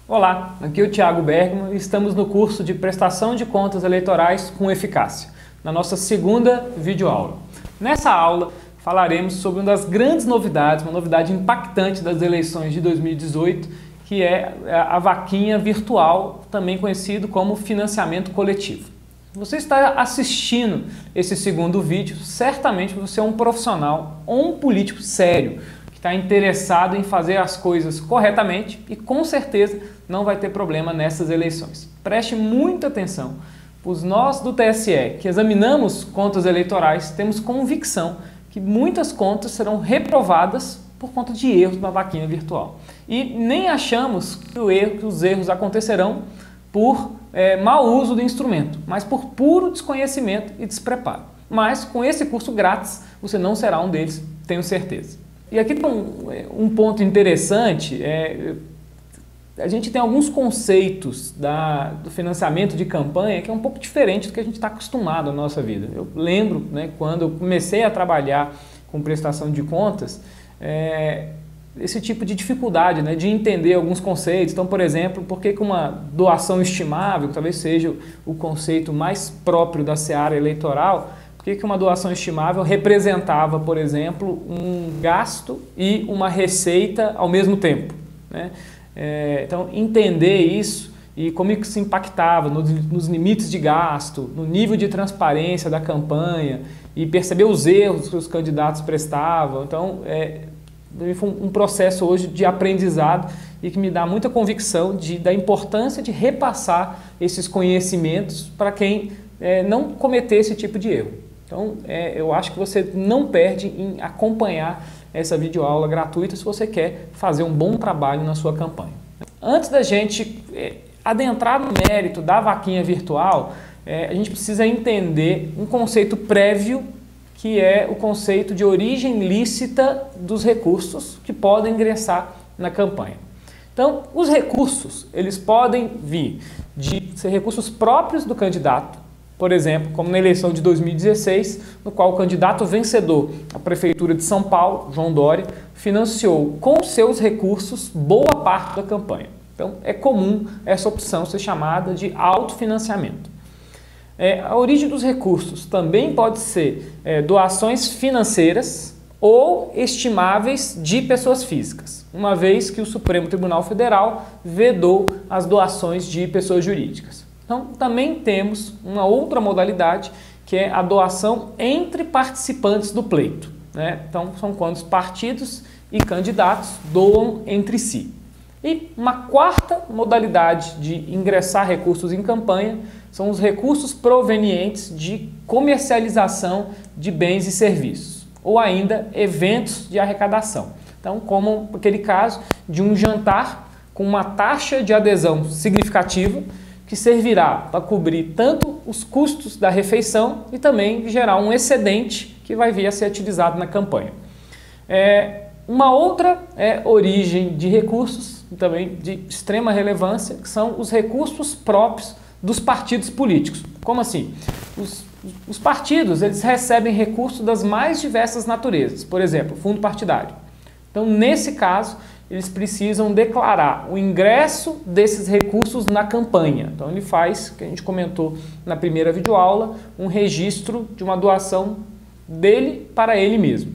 Olá, aqui é o Thiago Bergman e estamos no curso de Prestação de Contas Eleitorais com Eficácia, na nossa segunda videoaula. Nessa aula falaremos sobre uma das grandes novidades, uma novidade impactante das eleições de 2018, que é a vaquinha virtual, também conhecido como financiamento coletivo. Se você está assistindo esse segundo vídeo, certamente você é um profissional ou um político sério, está interessado em fazer as coisas corretamente e com certeza não vai ter problema nessas eleições. Preste muita atenção, pois nós do TSE, que examinamos contas eleitorais, temos convicção que muitas contas serão reprovadas por conta de erros na vaquinha virtual. E nem achamos que os erros acontecerão por mau uso do instrumento, mas por puro desconhecimento e despreparo. Mas com esse curso grátis, você não será um deles, tenho certeza. E aqui tem um ponto interessante, a gente tem alguns conceitos do financiamento de campanha que é um pouco diferente do que a gente está acostumado na nossa vida. Eu lembro, quando eu comecei a trabalhar com prestação de contas, esse tipo de dificuldade, de entender alguns conceitos. Então, por exemplo, por que uma doação estimável, que talvez seja o conceito mais próprio da seara eleitoral, por que uma doação estimável representava, por exemplo, um gasto e uma receita ao mesmo tempo, então, entender isso e como isso impactava nos limites de gasto, no nível de transparência da campanha e perceber os erros que os candidatos prestavam. Então, foi um processo hoje de aprendizado e que me dá muita convicção da importância de repassar esses conhecimentos para quem não cometer esse tipo de erro. Então, eu acho que você não perde em acompanhar essa videoaula gratuita se você quer fazer um bom trabalho na sua campanha. Antes da gente adentrar no mérito da vaquinha virtual, a gente precisa entender um conceito prévio, que é o conceito de origem lícita dos recursos que podem ingressar na campanha. Então, os recursos, eles podem vir de ser recursos próprios do candidato, por exemplo, como na eleição de 2016, no qual o candidato vencedor à Prefeitura de São Paulo, João Dória, financiou com seus recursos boa parte da campanha. Então, é comum essa opção ser chamada de autofinanciamento. A origem dos recursos também pode ser doações financeiras ou estimáveis de pessoas físicas, uma vez que o Supremo Tribunal Federal vedou as doações de pessoas jurídicas. Então, também temos uma outra modalidade, que é a doação entre participantes do pleito. Então, são quando os partidos e candidatos doam entre si. E uma quarta modalidade de ingressar recursos em campanha são os recursos provenientes de comercialização de bens e serviços, ou ainda eventos de arrecadação. Então, como aquele caso de um jantar com uma taxa de adesão significativa, que servirá para cobrir tanto os custos da refeição e também gerar um excedente que vai vir a ser utilizado na campanha. Uma outra origem de recursos, também de extrema relevância, que são os recursos próprios dos partidos políticos. Como assim? Os partidos, eles recebem recursos das mais diversas naturezas, por exemplo, fundo partidário. Então, nesse caso, eles precisam declarar o ingresso desses recursos na campanha. Então, ele faz, que a gente comentou na primeira videoaula, um registro de uma doação dele para ele mesmo.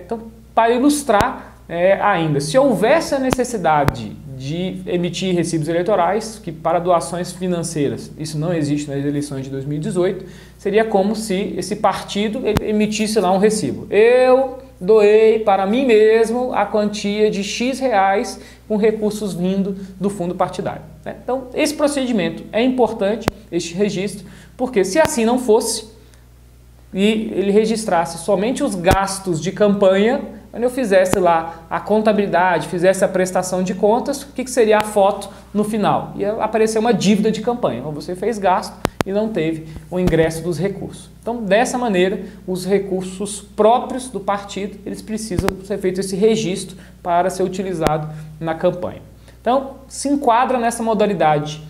Então, para ilustrar ainda, se houvesse a necessidade de emitir recibos eleitorais, que para doações financeiras, isso não existe nas eleições de 2018, seria como se esse partido emitisse lá um recibo. Eu doei para mim mesmo a quantia de X reais com recursos vindo do fundo partidário. Então, esse procedimento é importante, este registro, porque se assim não fosse e ele registrasse somente os gastos de campanha, quando eu fizesse lá a contabilidade, fizesse a prestação de contas, o que seria a foto no final? Ia aparecer uma dívida de campanha. Então, você fez gasto e não teve o ingresso dos recursos. Então, dessa maneira, os recursos próprios do partido, eles precisam ser feito esse registro para ser utilizado na campanha. Então, se enquadra nessa modalidade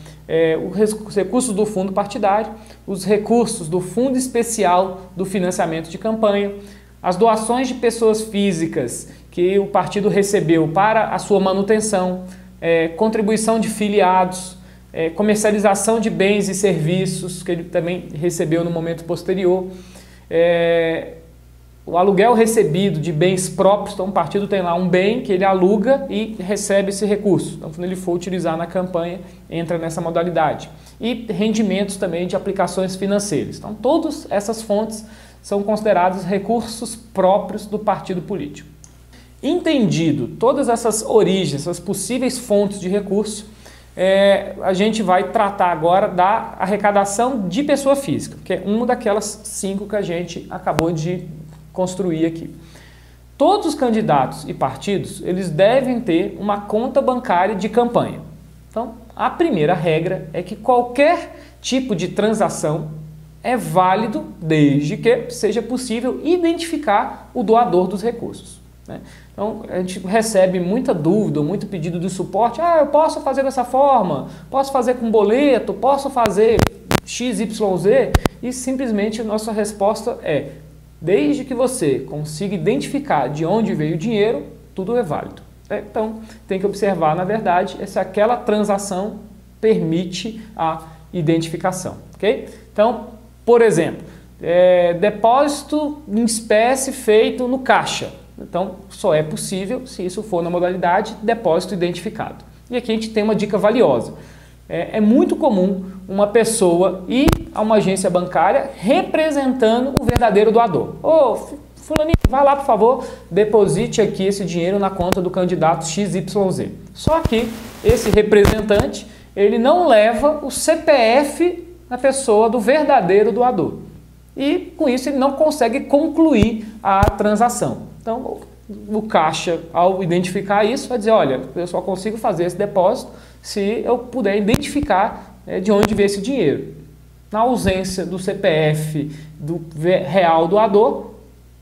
os recursos do fundo partidário, os recursos do fundo especial do financiamento de campanha, as doações de pessoas físicas que o partido recebeu para a sua manutenção, contribuição de filiados, comercialização de bens e serviços que ele também recebeu no momento posterior, o aluguel recebido de bens próprios. Então o partido tem lá um bem que ele aluga e recebe esse recurso. Então quando ele for utilizar na campanha, entra nessa modalidade. E rendimentos também de aplicações financeiras. Então todas essas fontes são considerados recursos próprios do partido político. Entendido todas essas origens, essas possíveis fontes de recurso, a gente vai tratar agora da arrecadação de pessoa física, que é uma daquelas 5 que a gente acabou de construir aqui. Todos os candidatos e partidos, eles devem ter uma conta bancária de campanha. Então, a primeira regra é que qualquer tipo de transação é válido desde que seja possível identificar o doador dos recursos, né? Então, a gente recebe muita dúvida, muito pedido de suporte. Eu posso fazer dessa forma, posso fazer com boleto, posso fazer XYZ, e simplesmente a nossa resposta é: desde que você consiga identificar de onde veio o dinheiro, tudo é válido. Então, tem que observar, na verdade, se aquela transação permite a identificação, ok? Então, por exemplo, depósito em espécie feito no caixa. Então, só é possível se isso for na modalidade depósito identificado. E aqui a gente tem uma dica valiosa. É muito comum uma pessoa ir a uma agência bancária representando o verdadeiro doador. Fulaninho, vai lá, por favor, deposite aqui esse dinheiro na conta do candidato XYZ. Só que esse representante, ele não leva o CPF da pessoa do verdadeiro doador. E com isso ele não consegue concluir a transação. Então, o caixa, ao identificar isso, vai dizer: olha, eu só consigo fazer esse depósito se eu puder identificar de onde veio esse dinheiro. Na ausência do CPF do real doador,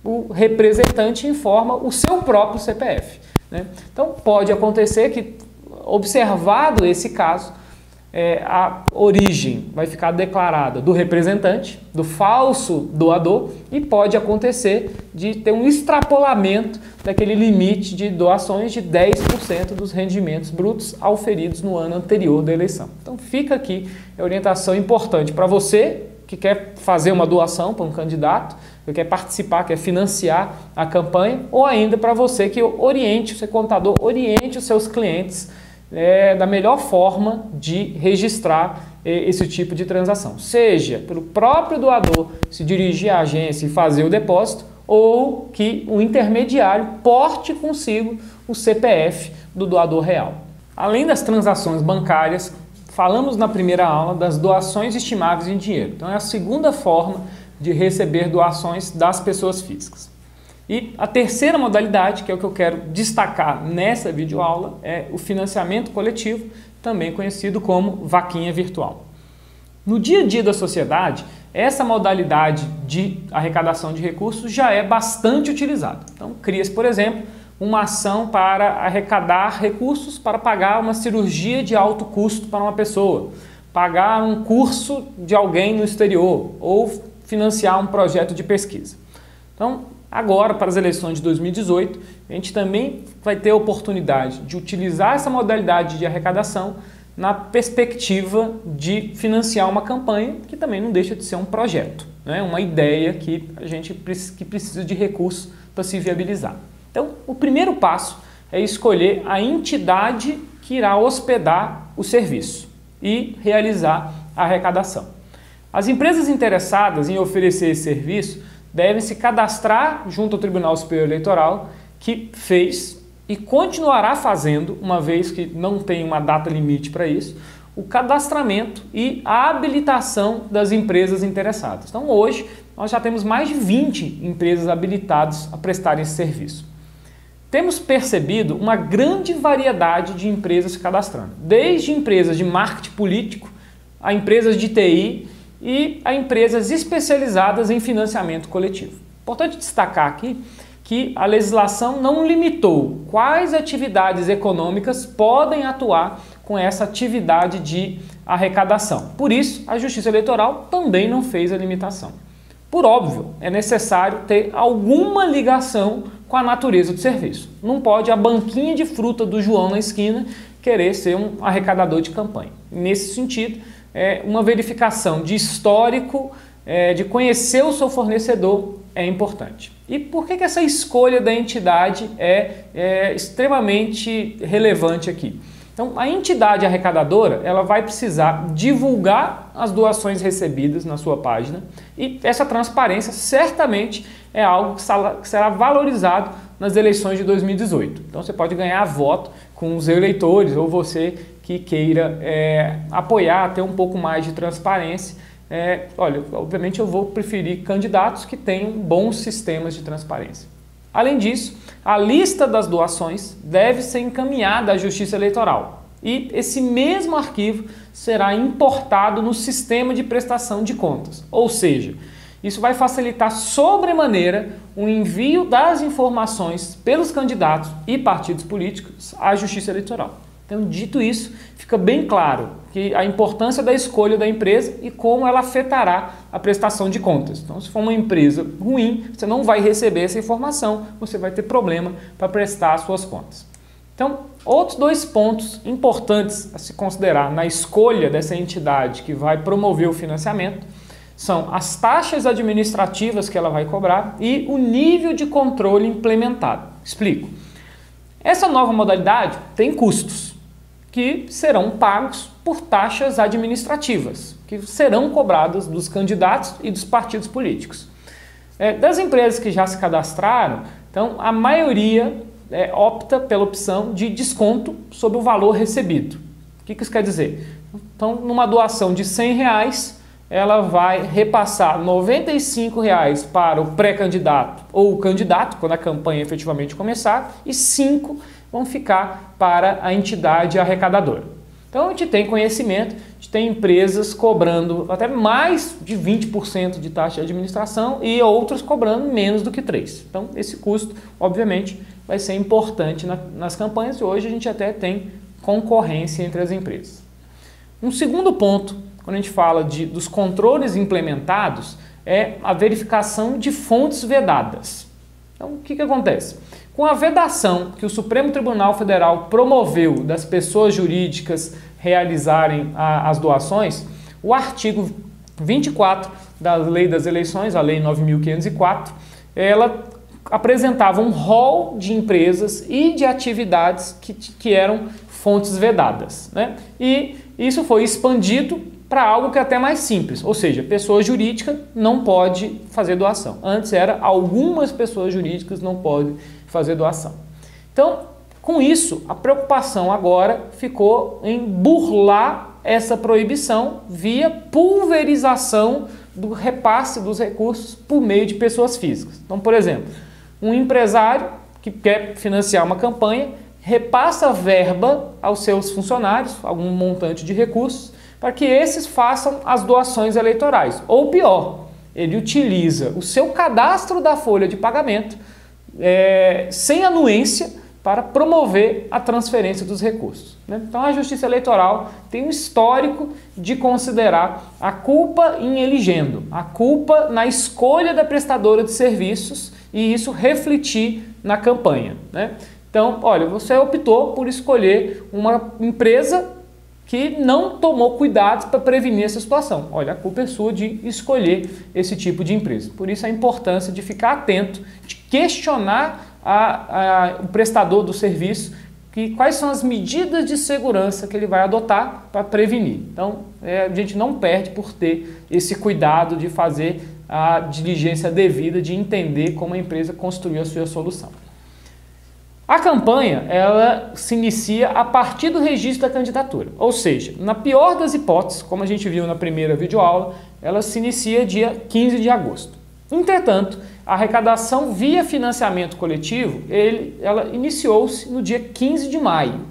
o representante informa o seu próprio CPF, né? Então, pode acontecer que, observado esse caso, a origem vai ficar declarada do representante, do falso doador, e pode acontecer de ter um extrapolamento daquele limite de doações de 10% dos rendimentos brutos auferidos no ano anterior da eleição. Então fica aqui a orientação importante para você que quer fazer uma doação para um candidato, que quer participar, quer financiar a campanha, ou ainda para você que oriente, o seu contador oriente os seus clientes da melhor forma de registrar esse tipo de transação. Seja pelo próprio doador se dirigir à agência e fazer o depósito, ou que o intermediário porte consigo o CPF do doador real. Além das transações bancárias, falamos na primeira aula das doações estimáveis em dinheiro. Então é a segunda forma de receber doações das pessoas físicas. E a terceira modalidade, que é o que eu quero destacar nessa videoaula, é o financiamento coletivo, também conhecido como vaquinha virtual. No dia a dia da sociedade, essa modalidade de arrecadação de recursos já é bastante utilizada. Então, cria-se, por exemplo, uma ação para arrecadar recursos para pagar uma cirurgia de alto custo para uma pessoa, pagar um curso de alguém no exterior ou financiar um projeto de pesquisa. Então, agora, para as eleições de 2018, a gente também vai ter a oportunidade de utilizar essa modalidade de arrecadação na perspectiva de financiar uma campanha, que também não deixa de ser um projeto, né? Uma ideia que a gente precisa de recursos para se viabilizar. Então, o primeiro passo é escolher a entidade que irá hospedar o serviço e realizar a arrecadação. As empresas interessadas em oferecer esse serviço devem se cadastrar junto ao Tribunal Superior Eleitoral, que fez e continuará fazendo, uma vez que não tem uma data limite para isso, o cadastramento e a habilitação das empresas interessadas. Então hoje nós já temos mais de 20 empresas habilitadas a prestarem esse serviço. Temos percebido uma grande variedade de empresas se cadastrando, desde empresas de marketing político a empresas de TI e a empresas especializadas em financiamento coletivo. Importante destacar aqui que a legislação não limitou quais atividades econômicas podem atuar com essa atividade de arrecadação. Por isso, a Justiça Eleitoral também não fez a limitação. Por óbvio, é necessário ter alguma ligação com a natureza do serviço. Não pode a banquinha de fruta do João na esquina querer ser um arrecadador de campanha. Nesse sentido, uma verificação de histórico, de conhecer o seu fornecedor é importante. E por que essa escolha da entidade é extremamente relevante aqui? Então, a entidade arrecadadora, ela vai precisar divulgar as doações recebidas na sua página e essa transparência certamente é algo que será valorizado nas eleições de 2018. Então, você pode ganhar voto com os eleitores ou você que queira apoiar, ter um pouco mais de transparência. Olha, obviamente eu vou preferir candidatos que tenham bons sistemas de transparência. Além disso, a lista das doações deve ser encaminhada à Justiça Eleitoral e esse mesmo arquivo será importado no sistema de prestação de contas, ou seja, isso vai facilitar sobremaneira o envio das informações pelos candidatos e partidos políticos à Justiça Eleitoral. Então, dito isso, fica bem claro que a importância da escolha da empresa e como ela afetará a prestação de contas. Então, se for uma empresa ruim, você não vai receber essa informação, você vai ter problema para prestar as suas contas. Então, outros dois pontos importantes a se considerar na escolha dessa entidade que vai promover o financiamento são as taxas administrativas que ela vai cobrar e o nível de controle implementado. Explico. Essa nova modalidade tem custos que serão pagos por taxas administrativas, que serão cobradas dos candidatos e dos partidos políticos. Das empresas que já se cadastraram, então a maioria opta pela opção de desconto sobre o valor recebido. O que isso quer dizer? Então, numa doação de R$100, ela vai repassar R$ 95 para o pré-candidato ou o candidato, quando a campanha efetivamente começar, e 5 vão ficar para a entidade arrecadadora. Então a gente tem conhecimento, a gente tem empresas cobrando até mais de 20% de taxa de administração e outras cobrando menos do que 3%. Então esse custo, obviamente, vai ser importante nas campanhas e hoje a gente até tem concorrência entre as empresas. Um segundo ponto, quando a gente fala dos controles implementados, é a verificação de fontes vedadas. Então, o que acontece? Com a vedação que o Supremo Tribunal Federal promoveu das pessoas jurídicas realizarem as doações, o artigo 24 da Lei das Eleições, a Lei 9.504, ela apresentava um rol de empresas e de atividades que eram fontes vedadas, né? E isso foi expandido para algo que é até mais simples, ou seja, pessoa jurídica não pode fazer doação. Antes era algumas pessoas jurídicas não podem fazer doação. Então, com isso, a preocupação agora ficou em burlar essa proibição via pulverização do repasse dos recursos por meio de pessoas físicas. Então, por exemplo, um empresário que quer financiar uma campanha repassa verba aos seus funcionários, algum montante de recursos, para que esses façam as doações eleitorais. Ou pior, ele utiliza o seu cadastro da folha de pagamento sem anuência para promover a transferência dos recursos, né? Então a Justiça Eleitoral tem um histórico de considerar a culpa em eligendo, a culpa na escolha da prestadora de serviços e isso refletir na campanha, né? Então, olha, você optou por escolher uma empresa que não tomou cuidado para prevenir essa situação. Olha, a culpa é sua de escolher esse tipo de empresa. Por isso a importância de ficar atento, de questionar o prestador do serviço, quais são as medidas de segurança que ele vai adotar para prevenir. Então, a gente não perde por ter esse cuidado de fazer a diligência devida, de entender como a empresa construiu a sua solução. A campanha, ela se inicia a partir do registro da candidatura, ou seja, na pior das hipóteses, como a gente viu na primeira videoaula, ela se inicia dia 15 de agosto. Entretanto, a arrecadação via financiamento coletivo, ela iniciou-se no dia 15 de maio.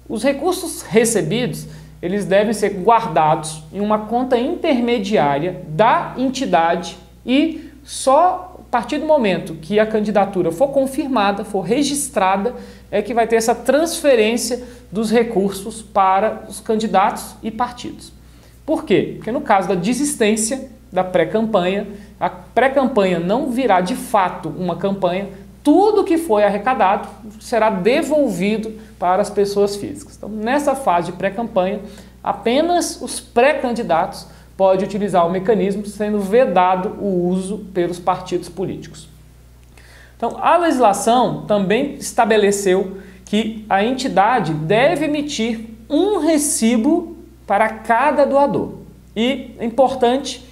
Os recursos recebidos, eles devem ser guardados em uma conta intermediária da entidade e só a partir do momento que a candidatura for confirmada, for registrada, é que vai ter essa transferência dos recursos para os candidatos e partidos. Por quê? Porque no caso da desistência, da pré-campanha. A pré-campanha não virá de fato uma campanha, tudo que foi arrecadado será devolvido para as pessoas físicas. Então, nessa fase de pré-campanha, apenas os pré-candidatos podem utilizar o mecanismo, sendo vedado o uso pelos partidos políticos. Então, a legislação também estabeleceu que a entidade deve emitir um recibo para cada doador. E é importante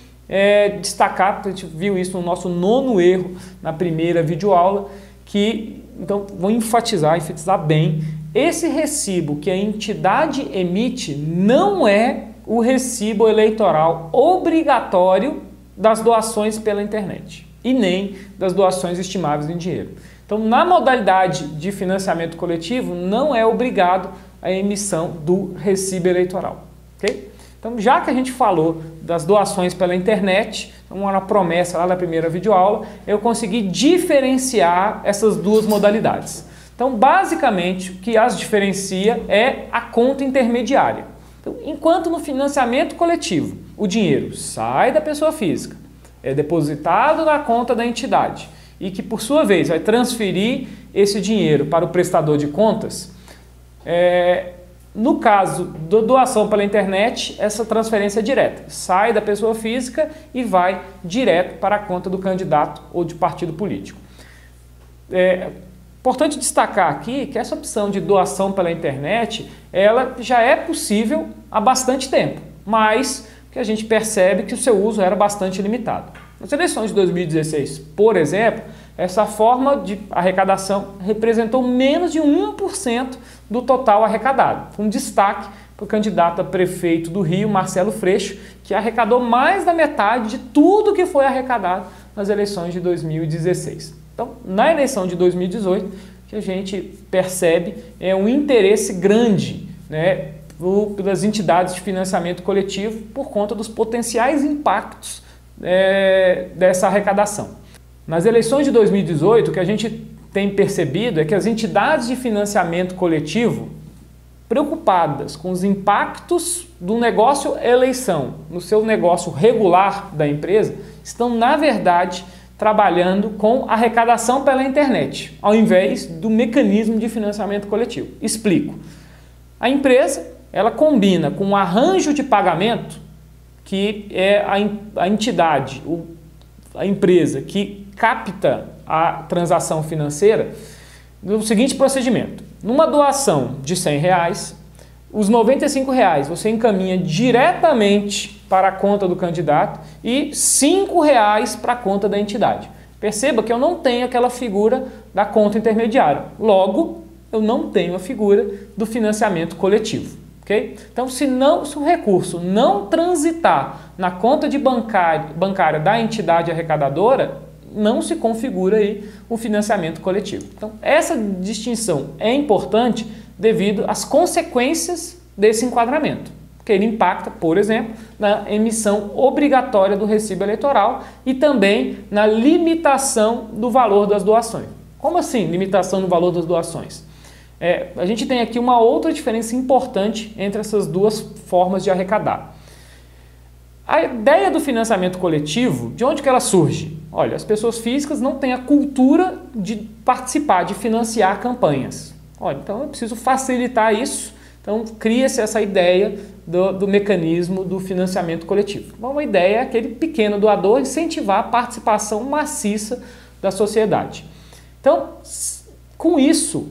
destacar, a gente viu isso no nosso 9º erro, na primeira videoaula, que, então, vou enfatizar bem, esse recibo que a entidade emite não é o recibo eleitoral obrigatório das doações pela internet e nem das doações estimáveis em dinheiro. Então, na modalidade de financiamento coletivo, não é obrigado a emissão do recibo eleitoral. Okay? Então, já que a gente falou das doações pela internet, uma promessa lá na primeira videoaula, eu consegui diferenciar essas duas modalidades. Então, basicamente, o que as diferencia é a conta intermediária. Então, enquanto no financiamento coletivo o dinheiro sai da pessoa física, é depositado na conta da entidade e que, por sua vez, vai transferir esse dinheiro para o prestador de contas, no caso da doação pela internet, essa transferência é direta, sai da pessoa física e vai direto para a conta do candidato ou de partido político. Importante destacar aqui que essa opção de doação pela internet, ela já é possível há bastante tempo, mas que a gente percebe que o seu uso era bastante limitado. Nas eleições de 2016, por exemplo, essa forma de arrecadação representou menos de 1% do total arrecadado, com destaque para o candidato a prefeito do Rio, Marcelo Freixo, que arrecadou mais da metade de tudo que foi arrecadado nas eleições de 2016. Então, na eleição de 2018, o que a gente percebe é um interesse grande, né, pelas entidades de financiamento coletivo por conta dos potenciais impactos dessa arrecadação. Nas eleições de 2018, o que a gente tem percebido é que as entidades de financiamento coletivo, preocupadas com os impactos do negócio eleição no seu negócio regular da empresa, estão, na verdade, trabalhando com arrecadação pela internet, ao invés do mecanismo de financiamento coletivo. Explico. A empresa, ela combina com um arranjo de pagamento, que é a entidade, a empresa que capta a transação financeira, no seguinte procedimento. Numa doação de R$100, os R$95 você encaminha diretamente para a conta do candidato e R$5 para a conta da entidade. Perceba que eu não tenho aquela figura da conta intermediária. Logo, eu não tenho a figura do financiamento coletivo. Okay? Então, se o recurso não transitar na conta bancária da entidade arrecadadora, não se configura aí o financiamento coletivo. Então, essa distinção é importante devido às consequências desse enquadramento, porque ele impacta, por exemplo, na emissão obrigatória do recibo eleitoral e também na limitação do valor das doações. Como assim, limitação no valor das doações? A gente tem aqui uma outra diferença importante entre essas duas formas de arrecadar. A ideia do financiamento coletivo, de onde que ela surge? Olha, as pessoas físicas não têm a cultura de participar, de financiar campanhas. Olha, então eu preciso facilitar isso, então cria-se essa ideia do mecanismo do financiamento coletivo. Uma ideia é aquele pequeno doador incentivar a participação maciça da sociedade. Então, com isso,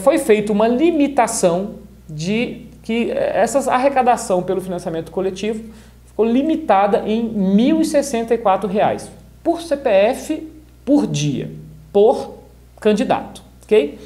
foi feita uma limitação de que essa arrecadação pelo financiamento coletivo ficou limitada em R$ 1.064 por CPF por dia, por candidato. Okay?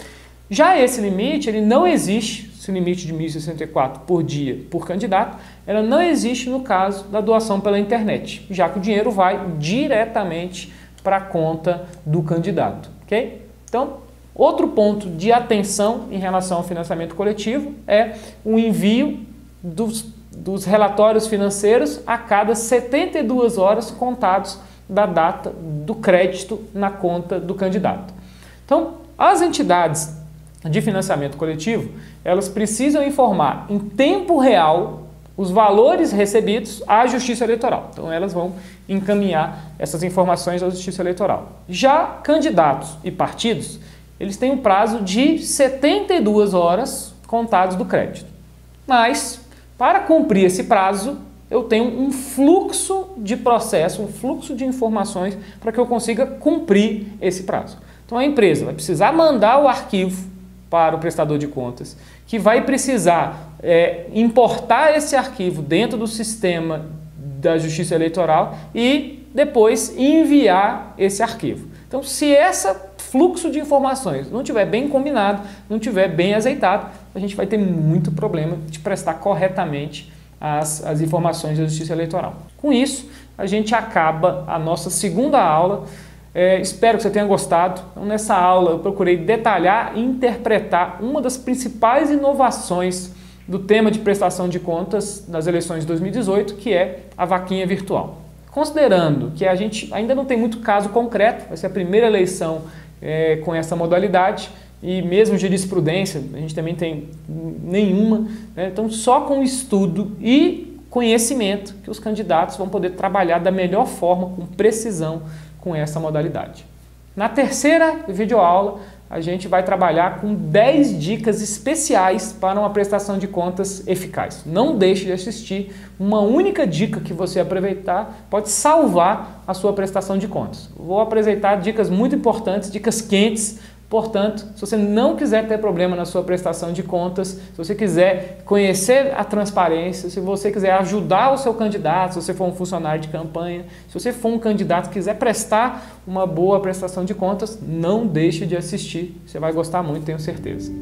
Já esse limite, ele não existe, esse limite de R$ 1.064 por dia por candidato, ela não existe no caso da doação pela internet, já que o dinheiro vai diretamente para a conta do candidato. Okay? Então, outro ponto de atenção em relação ao financiamento coletivo é o envio dos relatórios financeiros a cada 72 horas contados da data do crédito na conta do candidato. Então, as entidades de financiamento coletivo, elas precisam informar em tempo real os valores recebidos à Justiça Eleitoral. Então elas vão encaminhar essas informações à Justiça Eleitoral. Já candidatos e partidos, eles têm um prazo de 72 horas contados do crédito. Mas, para cumprir esse prazo, eu tenho um fluxo de processo, um fluxo de informações para que eu consiga cumprir esse prazo. Então a empresa vai precisar mandar o arquivo para o prestador de contas, que vai precisar importar esse arquivo dentro do sistema da Justiça Eleitoral e depois enviar esse arquivo. Então, se esse fluxo de informações não estiver bem combinado, não estiver bem azeitado, a gente vai ter muito problema de prestar corretamente as informações da Justiça Eleitoral. Com isso, a gente acaba a nossa segunda aula. Espero que você tenha gostado. Então, nessa aula eu procurei detalhar e interpretar uma das principais inovações do tema de prestação de contas nas eleições de 2018, que é a vaquinha virtual. Considerando que a gente ainda não tem muito caso concreto, vai ser a primeira eleição com essa modalidade, e mesmo jurisprudência, a gente também tem nenhuma, né? Então só com estudo e conhecimento que os candidatos vão poder trabalhar da melhor forma, com precisão, com essa modalidade. Na terceira videoaula, a gente vai trabalhar com 10 dicas especiais para uma prestação de contas eficaz. Não deixe de assistir. Uma única dica que você aproveitar pode salvar a sua prestação de contas. Vou apresentar dicas muito importantes, dicas quentes. Portanto, se você não quiser ter problema na sua prestação de contas, se você quiser conhecer a transparência, se você quiser ajudar o seu candidato, se você for um funcionário de campanha, se você for um candidato que quiser prestar uma boa prestação de contas, não deixe de assistir. Você vai gostar muito, tenho certeza.